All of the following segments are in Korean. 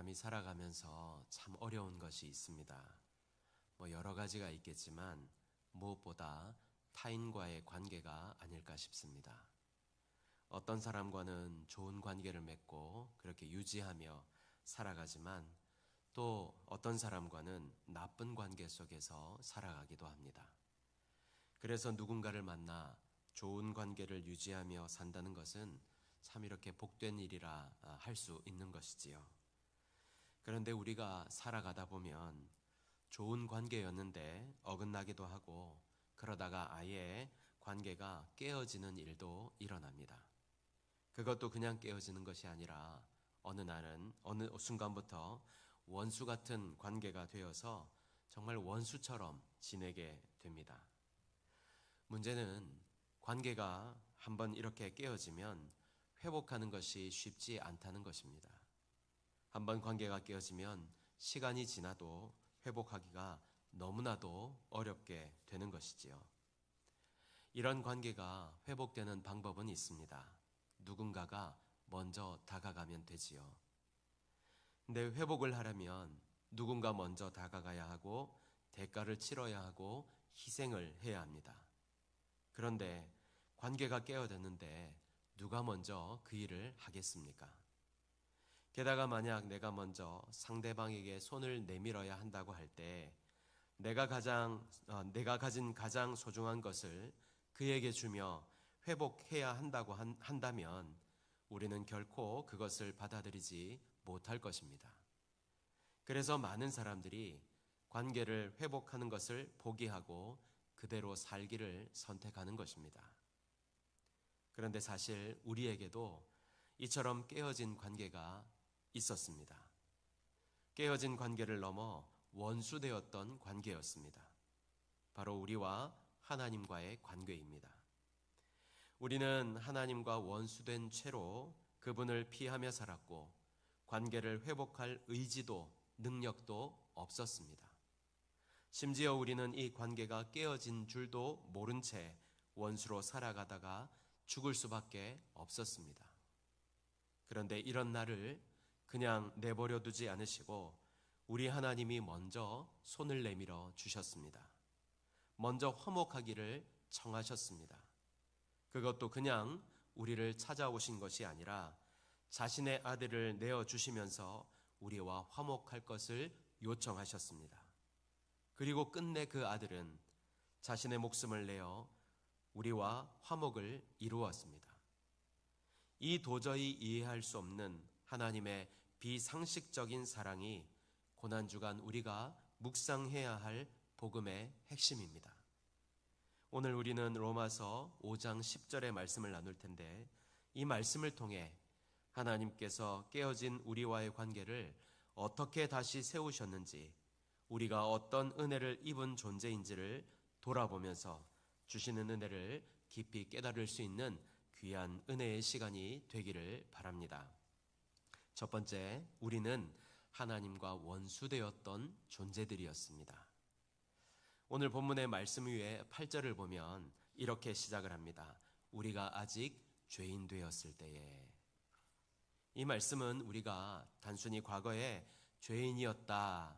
사람이 살아가면서 참 어려운 것이 있습니다. 여러 가지가 있겠지만 무엇보다 타인과의 관계가 아닐까 싶습니다. 어떤 사람과는 좋은 관계를 맺고 그렇게 유지하며 살아가지만 또 어떤 사람과는 나쁜 관계 속에서 살아가기도 합니다. 그래서 누군가를 만나 좋은 관계를 유지하며 산다는 것은 참 이렇게 복된 일이라 할 수 있는 것이지요. 그런데 우리가 살아가다 보면 좋은 관계였는데 어긋나기도 하고 그러다가 아예 관계가 깨어지는 일도 일어납니다. 그것도 그냥 깨어지는 것이 아니라 어느 날은 어느 순간부터 원수 같은 관계가 되어서 정말 원수처럼 지내게 됩니다. 문제는 관계가 한번 이렇게 깨어지면 회복하는 것이 쉽지 않다는 것입니다. 한번 관계가 깨어지면 시간이 지나도 회복하기가 너무나도 어렵게 되는 것이지요. 이런 관계가 회복되는 방법은 있습니다. 누군가가 먼저 다가가면 되지요. 근데 회복을 하려면 누군가 먼저 다가가야 하고 대가를 치러야 하고 희생을 해야 합니다. 그런데 관계가 깨어졌는데 누가 먼저 그 일을 하겠습니까? 게다가 만약 내가 먼저 상대방에게 손을 내밀어야 한다고 할 때 내가 가진 가장 소중한 것을 그에게 주며 회복해야 한다고 한다면 우리는 결코 그것을 받아들이지 못할 것입니다. 그래서 많은 사람들이 관계를 회복하는 것을 포기하고 그대로 살기를 선택하는 것입니다. 그런데 사실 우리에게도 이처럼 깨어진 관계가 있었습니다. 깨어진 관계를 넘어 원수되었던 관계였습니다. 바로 우리와 하나님과의 관계입니다. 우리는 하나님과 원수된 채로 그분을 피하며 살았고 관계를 회복할 의지도 능력도 없었습니다. 심지어 우리는 이 관계가 깨어진 줄도 모른 채 원수로 살아가다가 죽을 수밖에 없었습니다. 그런데 이런 나를 그냥 내버려 두지 않으시고 우리 하나님이 먼저 손을 내밀어 주셨습니다. 먼저 화목하기를 청하셨습니다. 그것도 그냥 우리를 찾아오신 것이 아니라 자신의 아들을 내어주시면서 우리와 화목할 것을 요청하셨습니다. 그리고 끝내 그 아들은 자신의 목숨을 내어 우리와 화목을 이루었습니다. 이 도저히 이해할 수 없는 하나님의 비상식적인 사랑이 고난주간 우리가 묵상해야 할 복음의 핵심입니다. 오늘 우리는 로마서 5장 10절의 말씀을 나눌 텐데 이 말씀을 통해 하나님께서 깨어진 우리와의 관계를 어떻게 다시 세우셨는지 우리가 어떤 은혜를 입은 존재인지를 돌아보면서 주시는 은혜를 깊이 깨달을 수 있는 귀한 은혜의 시간이 되기를 바랍니다. 첫 번째, 우리는 하나님과 원수되었던 존재들이었습니다. 오늘 본문의 말씀 위에 8절을 보면 이렇게 시작을 합니다. 우리가 아직 죄인 되었을 때에. 이 말씀은 우리가 단순히 과거에 죄인이었다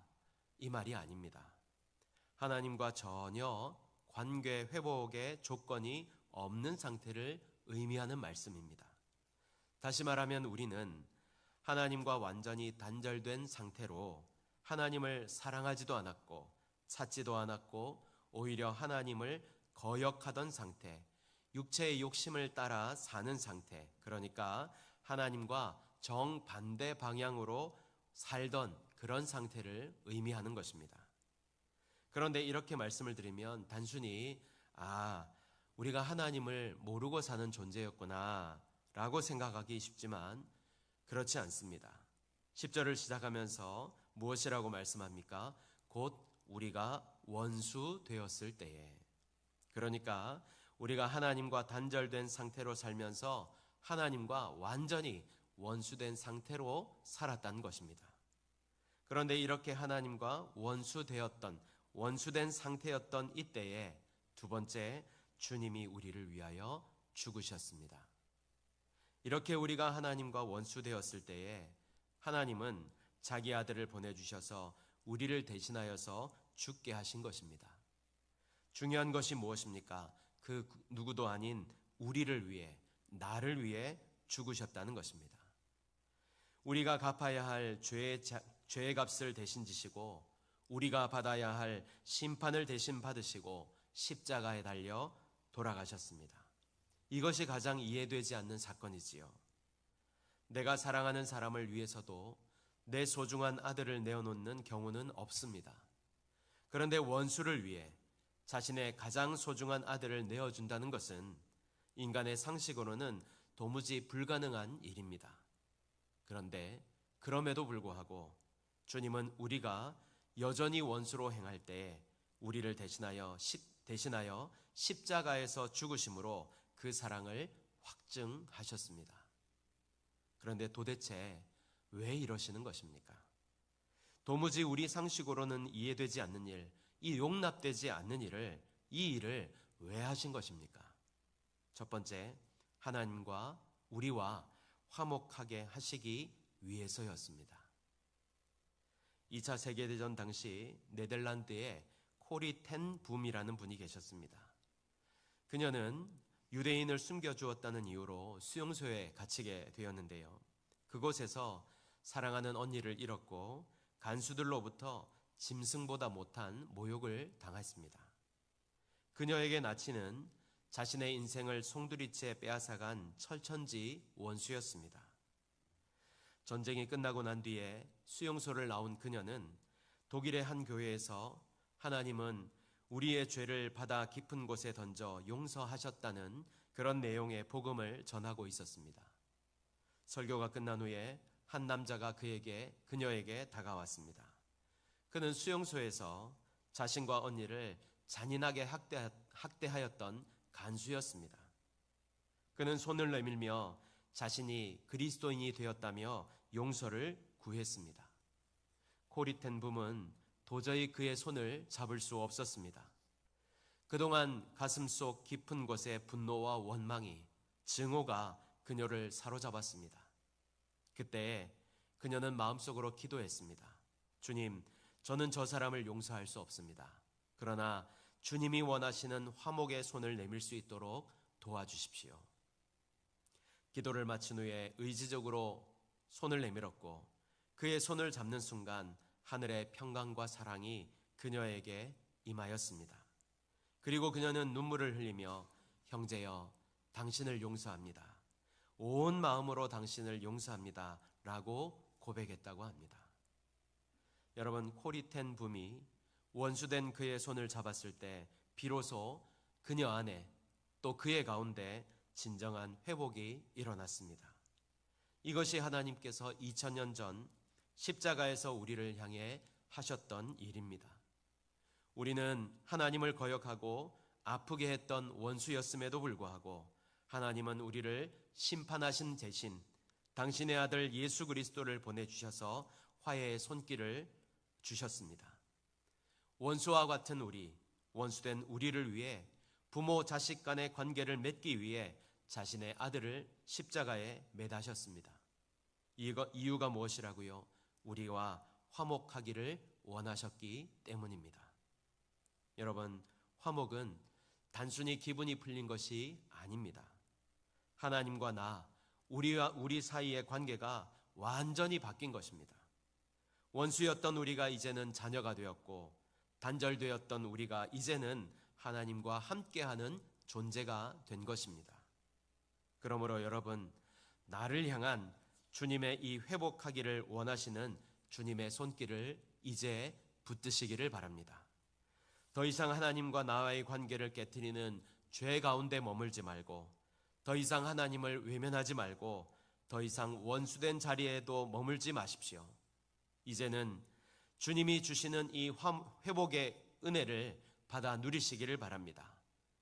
이 말이 아닙니다. 하나님과 전혀 관계 회복의 조건이 없는 상태를 의미하는 말씀입니다. 다시 말하면 우리는 하나님과 완전히 단절된 상태로 하나님을 사랑하지도 않았고 찾지도 않았고 오히려 하나님을 거역하던 상태, 육체의 욕심을 따라 사는 상태, 그러니까 하나님과 정반대 방향으로 살던 그런 상태를 의미하는 것입니다. 그런데 이렇게 말씀을 드리면 단순히 우리가 하나님을 모르고 사는 존재였구나 라고 생각하기 쉽지만 그렇지 않습니다. 10절을 시작하면서 무엇이라고 말씀합니까? 곧 우리가 원수 되었을 때에. 그러니까 우리가 하나님과 단절된 상태로 살면서 하나님과 완전히 원수된 상태로 살았다는 것입니다. 그런데 이렇게 하나님과 원수된 상태였던 이때에 두 번째, 주님이 우리를 위하여 죽으셨습니다. 이렇게 우리가 하나님과 원수되었을 때에 하나님은 자기 아들을 보내주셔서 우리를 대신하여서 죽게 하신 것입니다. 중요한 것이 무엇입니까? 그 누구도 아닌 우리를 위해, 나를 위해 죽으셨다는 것입니다. 우리가 갚아야 할 죄의 값을 대신 지시고 우리가 받아야 할 심판을 대신 받으시고 십자가에 달려 돌아가셨습니다. 이것이 가장 이해되지 않는 사건이지요. 내가 사랑하는 사람을 위해서도 내 소중한 아들을 내어놓는 경우는 없습니다. 그런데 원수를 위해 자신의 가장 소중한 아들을 내어준다는 것은 인간의 상식으로는 도무지 불가능한 일입니다. 그런데 그럼에도 불구하고 주님은 우리가 여전히 원수로 행할 때 우리를 대신하여 십자가에서 죽으심으로 그 사랑을 확증하셨습니다. 그런데 도대체 왜 이러시는 것입니까? 도무지 우리 상식으로는 이해되지 않는 일, 이 용납되지 않는 이 일을 왜 하신 것입니까? 첫 번째, 하나님과 우리와 화목하게 하시기 위해서였습니다. 2차 세계대전 당시 네덜란드에 코리 텐 붐이라는 분이 계셨습니다. 그녀는 유대인을 숨겨주었다는 이유로 수용소에 갇히게 되었는데요. 그곳에서 사랑하는 언니를 잃었고 간수들로부터 짐승보다 못한 모욕을 당했습니다. 그녀에게 나치는 자신의 인생을 송두리째 빼앗아간 철천지 원수였습니다. 전쟁이 끝나고 난 뒤에 수용소를 나온 그녀는 독일의 한 교회에서 하나님은 우리의 죄를 바다 깊은 곳에 던져 용서하셨다는 그런 내용의 복음을 전하고 있었습니다. 설교가 끝난 후에 한 남자가 그녀에게 다가왔습니다. 그는 수용소에서 자신과 언니를 잔인하게 학대하였던 간수였습니다. 그는 손을 내밀며 자신이 그리스도인이 되었다며 용서를 구했습니다. 코리 텐 붐은 도저히 그의 손을 잡을 수 없었습니다. 그동안 가슴속 깊은 곳에 분노와 원망이, 증오가 그녀를 사로잡았습니다. 그때 그녀는 마음속으로 기도했습니다. 주님, 저는 저 사람을 용서할 수 없습니다. 그러나 주님이 원하시는 화목의 손을 내밀 수 있도록 도와주십시오. 기도를 마친 후에 의지적으로 손을 내밀었고 그의 손을 잡는 순간 하늘의 평강과 사랑이 그녀에게 임하였습니다. 그리고 그녀는 눈물을 흘리며 형제여, 당신을 용서합니다. 온 마음으로 당신을 용서합니다. 라고 고백했다고 합니다. 여러분, 코리 텐 붐이 원수된 그의 손을 잡았을 때 비로소 그녀 안에 또 그의 가운데 진정한 회복이 일어났습니다. 이것이 하나님께서 2000년 전 십자가에서 우리를 향해 하셨던 일입니다. 우리는 하나님을 거역하고 아프게 했던 원수였음에도 불구하고 하나님은 우리를 심판하신 대신 당신의 아들 예수 그리스도를 보내주셔서 화해의 손길을 주셨습니다. 원수와 같은 원수된 우리를 위해 부모 자식 간의 관계를 맺기 위해 자신의 아들을 십자가에 매다셨습니다. 이유가 무엇이라고요? 우리와 화목하기를 원하셨기 때문입니다. 여러분, 화목은 단순히 기분이 풀린 것이 아닙니다. 하나님과 우리 사이의 관계가 완전히 바뀐 것입니다. 원수였던 우리가 이제는 자녀가 되었고 단절되었던 우리가 이제는 하나님과 함께하는 존재가 된 것입니다. 그러므로 여러분, 나를 향한 주님의 이 회복하기를 원하시는 주님의 손길을 이제 붙드시기를 바랍니다. 더 이상 하나님과 나와의 관계를 깨트리는 죄 가운데 머물지 말고, 더 이상 하나님을 외면하지 말고, 더 이상 원수된 자리에도 머물지 마십시오. 이제는 주님이 주시는 이 회복의 은혜를 받아 누리시기를 바랍니다.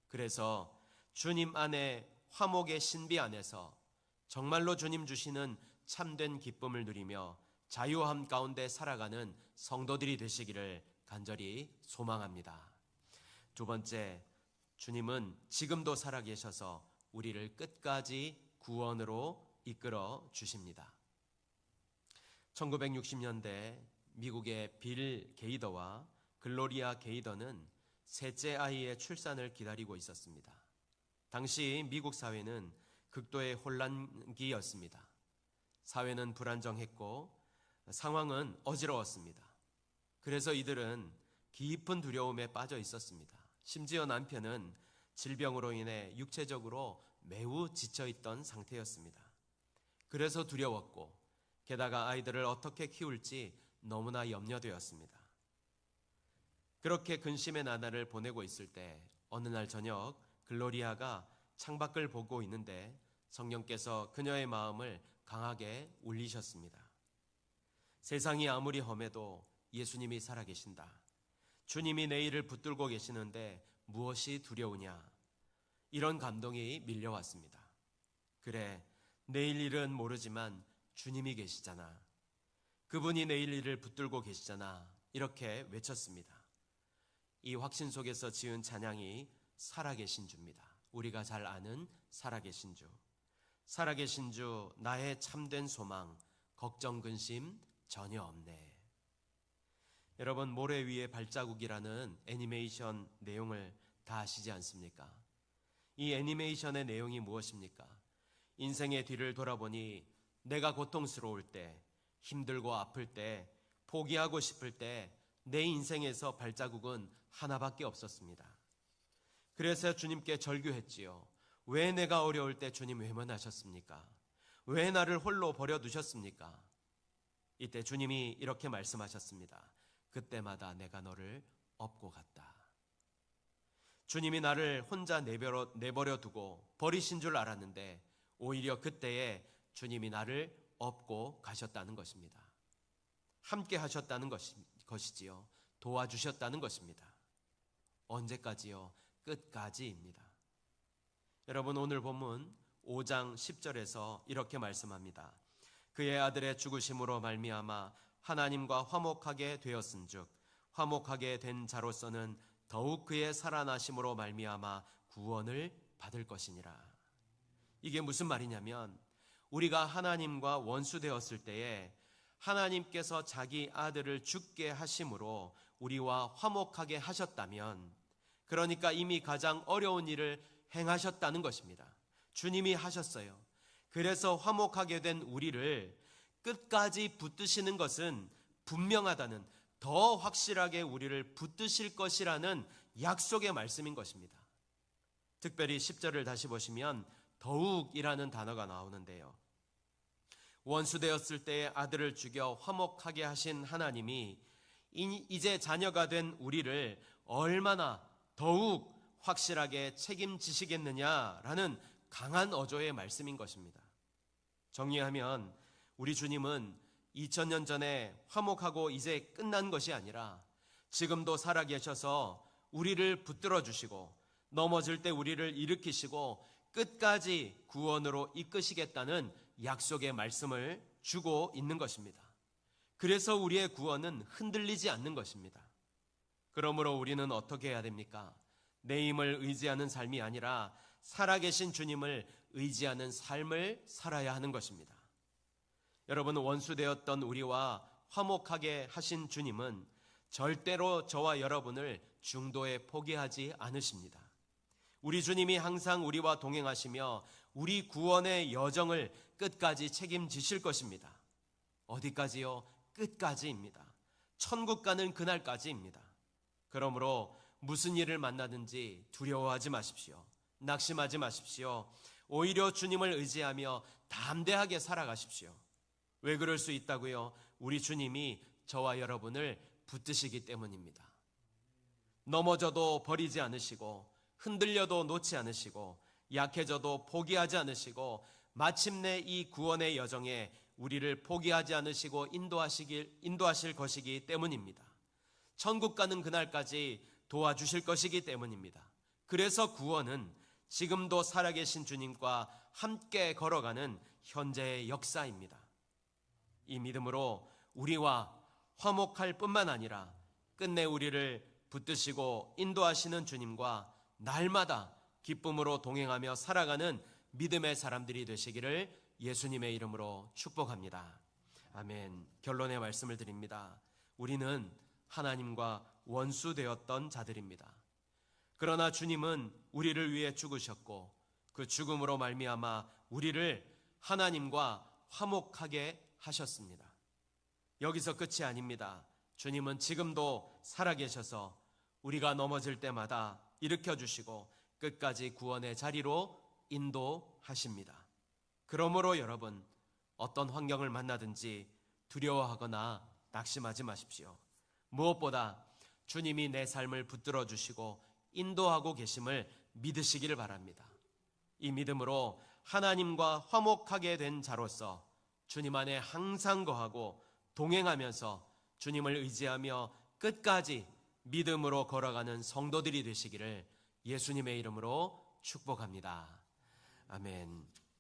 그래서 주님 안에 화목의 신비 안에서 정말로 주님 주시는 참된 기쁨을 누리며 자유함 가운데 살아가는 성도들이 되시기를 간절히 소망합니다. 두 번째, 주님은 지금도 살아계셔서 우리를 끝까지 구원으로 이끌어 주십니다. 1960년대 미국의 빌 게이더와 글로리아 게이더는 셋째 아이의 출산을 기다리고 있었습니다. 당시 미국 사회는 극도의 혼란기였습니다. 사회는 불안정했고 상황은 어지러웠습니다. 그래서 이들은 깊은 두려움에 빠져 있었습니다. 심지어 남편은 질병으로 인해 육체적으로 매우 지쳐있던 상태였습니다. 그래서 두려웠고 게다가 아이들을 어떻게 키울지 너무나 염려되었습니다. 그렇게 근심의 나날을 보내고 있을 때 어느 날 저녁 글로리아가 창밖을 보고 있는데 성령께서 그녀의 마음을 강하게 울리셨습니다. 세상이 아무리 험해도 예수님이 살아계신다. 주님이 내 일을 붙들고 계시는데 무엇이 두려우냐. 이런 감동이 밀려왔습니다. 그래, 내일 일은 모르지만 주님이 계시잖아. 그분이 내일 일을 붙들고 계시잖아. 이렇게 외쳤습니다. 이 확신 속에서 지은 찬양이 살아계신 주입니다. 우리가 잘 아는 살아계신 주. 살아계신 주, 나의 참된 소망, 걱정 근심 전혀 없네. 여러분, 모래 위의 발자국이라는 애니메이션 내용을 다 아시지 않습니까? 이 애니메이션의 내용이 무엇입니까? 인생의 뒤를 돌아보니 내가 고통스러울 때, 힘들고 아플 때, 포기하고 싶을 때 내 인생에서 발자국은 하나밖에 없었습니다. 그래서 주님께 절규했지요. 왜 내가 어려울 때 주님 외면하셨습니까? 왜 나를 홀로 버려두셨습니까? 이때 주님이 이렇게 말씀하셨습니다. 그때마다 내가 너를 업고 갔다. 주님이 나를 혼자 내버려 두고 버리신 줄 알았는데 오히려 그때에 주님이 나를 업고 가셨다는 것입니다. 함께 하셨다는 것이지요. 도와주셨다는 것입니다. 언제까지요? 끝까지입니다. 여러분, 오늘 본문 5장 10절에서 이렇게 말씀합니다. 그의 아들의 죽으심으로 말미암아 하나님과 화목하게 되었은즉 화목하게 된 자로서는 더욱 그의 살아나심으로 말미암아 구원을 받을 것이니라. 이게 무슨 말이냐면 우리가 하나님과 원수되었을 때에 하나님께서 자기 아들을 죽게 하심으로 우리와 화목하게 하셨다면, 그러니까 이미 가장 어려운 일을 행하셨다는 것입니다. 주님이 하셨어요. 그래서 화목하게 된 우리를 끝까지 붙드시는 것은 분명하다는, 더 확실하게 우리를 붙드실 것이라는 약속의 말씀인 것입니다. 특별히 10절을 다시 보시면 더욱이라는 단어가 나오는데요. 원수되었을 때의 아들을 죽여 화목하게 하신 하나님이 이제 자녀가 된 우리를 얼마나 더욱 확실하게 책임지시겠느냐라는 강한 어조의 말씀인 것입니다. 정리하면 우리 주님은 2000년 전에 화목하고 이제 끝난 것이 아니라 지금도 살아계셔서 우리를 붙들어 주시고 넘어질 때 우리를 일으키시고 끝까지 구원으로 이끄시겠다는 약속의 말씀을 주고 있는 것입니다. 그래서 우리의 구원은 흔들리지 않는 것입니다. 그러므로 우리는 어떻게 해야 됩니까? 내 힘을 의지하는 삶이 아니라 살아계신 주님을 의지하는 삶을 살아야 하는 것입니다. 여러분, 원수되었던 우리와 화목하게 하신 주님은 절대로 저와 여러분을 중도에 포기하지 않으십니다. 우리 주님이 항상 우리와 동행하시며 우리 구원의 여정을 끝까지 책임지실 것입니다. 어디까지요? 끝까지입니다. 천국 가는 그날까지입니다. 그러므로 무슨 일을 만나든지 두려워하지 마십시오. 낙심하지 마십시오. 오히려 주님을 의지하며 담대하게 살아가십시오. 왜 그럴 수 있다고요? 우리 주님이 저와 여러분을 붙드시기 때문입니다. 넘어져도 버리지 않으시고 흔들려도 놓지 않으시고 약해져도 포기하지 않으시고 마침내 이 구원의 여정에 우리를 포기하지 않으시고 인도하실 것이기 때문입니다. 천국 가는 그날까지 도와주실 것이기 때문입니다. 그래서 구원은 지금도 살아계신 주님과 함께 걸어가는 현재의 역사입니다. 이 믿음으로 우리와 화목할 뿐만 아니라 끝내 우리를 붙드시고 인도하시는 주님과 날마다 기쁨으로 동행하며 살아가는 믿음의 사람들이 되시기를 예수님의 이름으로 축복합니다. 아멘. 결론의 말씀을 드립니다. 우리는 하나님과 원수되었던 자들입니다. 그러나 주님은 우리를 위해 죽으셨고 그 죽음으로 말미암아 우리를 하나님과 화목하게 하셨습니다. 여기서 끝이 아닙니다. 주님은 지금도 살아계셔서 우리가 넘어질 때마다 일으켜주시고 끝까지 구원의 자리로 인도하십니다. 그러므로 여러분, 어떤 환경을 만나든지 두려워하거나 낙심하지 마십시오. 무엇보다 주님이 내 삶을 붙들어 주시고 인도하고 계심을 믿으시기를 바랍니다. 이 믿음으로 하나님과 화목하게 된 자로서 주님 안에 항상 거하고 동행하면서 주님을 의지하며 끝까지 믿음으로 걸어가는 성도들이 되시기를 예수님의 이름으로 축복합니다. 아멘.